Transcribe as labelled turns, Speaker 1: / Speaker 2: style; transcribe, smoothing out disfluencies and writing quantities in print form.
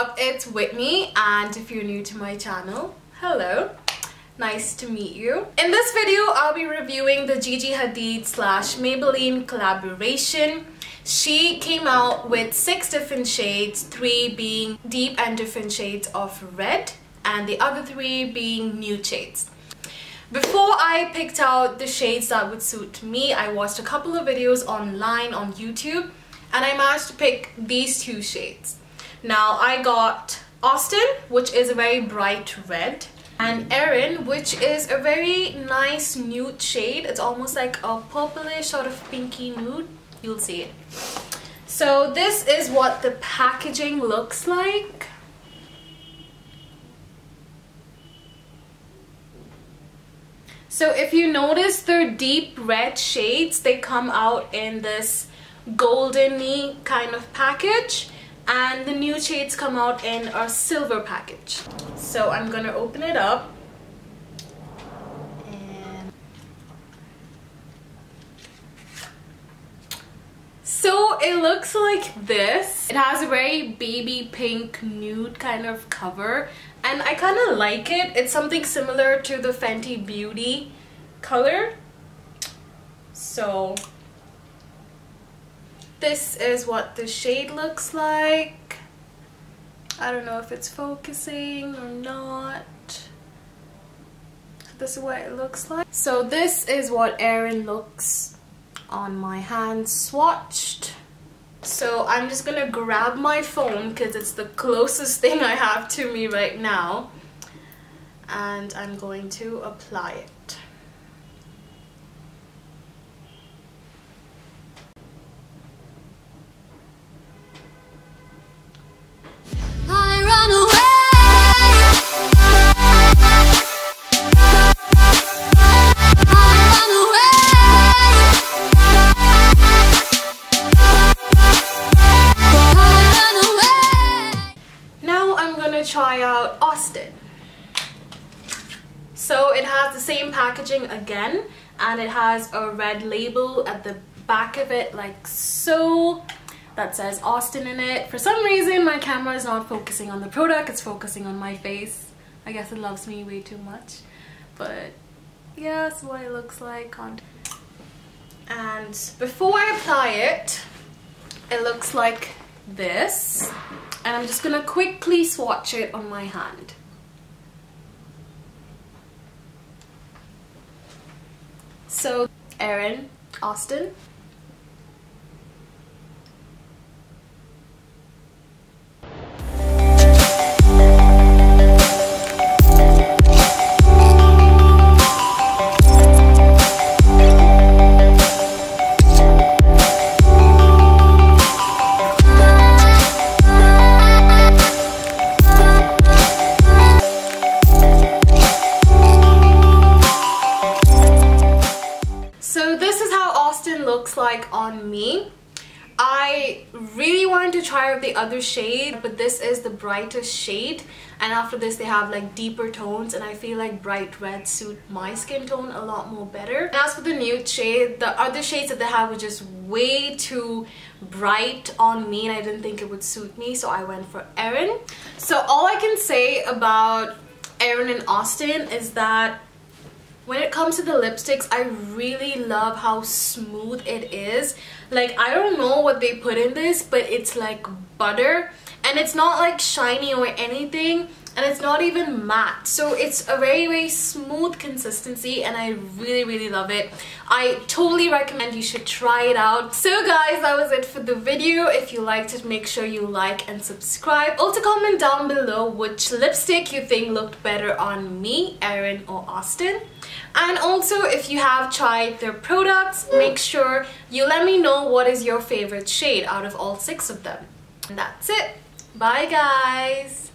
Speaker 1: up? It's Whitney, and if you're new to my channel, hello. Nice to meet you. In this video, I'll be reviewing the Gigi Hadid / Maybelline collaboration. She came out with 6 different shades, 3 being deep and different shades of red, and the other 3 being nude shades. Before I picked out the shades that would suit me, I watched a couple of videos online on YouTube, and I managed to pick these 2 shades. Now, I got Austin, which is a very bright red, and Erin, which is a very nice nude shade. It's almost like a purplish sort of pinky nude. You'll see it. So this is what the packaging looks like. So if you notice, their deep red shades, they come out in this golden-y kind of package, and the nude shades come out in a silver package. So I'm gonna open it up. And so it looks like this. It has a very baby pink nude kind of cover, and I kind of like it. It's something similar to the Fenty Beauty color. So this is what the shade looks like. I don't know if it's focusing or not. This is what it looks like. So this is what Erin looks on my hand swatched. So I'm just gonna grab my phone because it's the closest thing I have to me right now, and I'm going to apply it. Try out Austin. So it has the same packaging again, and it has a red label at the back of it like so that says Austin in it. For some reason my camera is not focusing on the product, it's focusing on my face. I guess it loves me way too much, but yeah, that's what it looks like. And before I apply it, it looks like this. And I'm just gonna quickly swatch it on my hand. So, Erin, Austin. Looks like on me. I really wanted to try out the other shade, but this is the brightest shade, and after this they have like deeper tones, and I feel like bright reds suit my skin tone a lot more better. And as for the nude shade, the other shades that they have were just way too bright on me, and I didn't think it would suit me, so I went for Erin. So all I can say about Erin and Austin is that when it comes to the lipsticks, I really love how smooth it is. Like, I don't know what they put in this, but it's like butter, and it's not like shiny or anything, and it's not even matte. So it's a very, very smooth consistency, and I really, really love it. I totally recommend you should try it out. So guys, that was it for the video. If you liked it, make sure you like and subscribe. Also comment down below which lipstick you think looked better on me, Erin or Austin. And also, if you have tried their products, make sure you let me know what is your favorite shade out of all 6 of them. And that's it. Bye guys!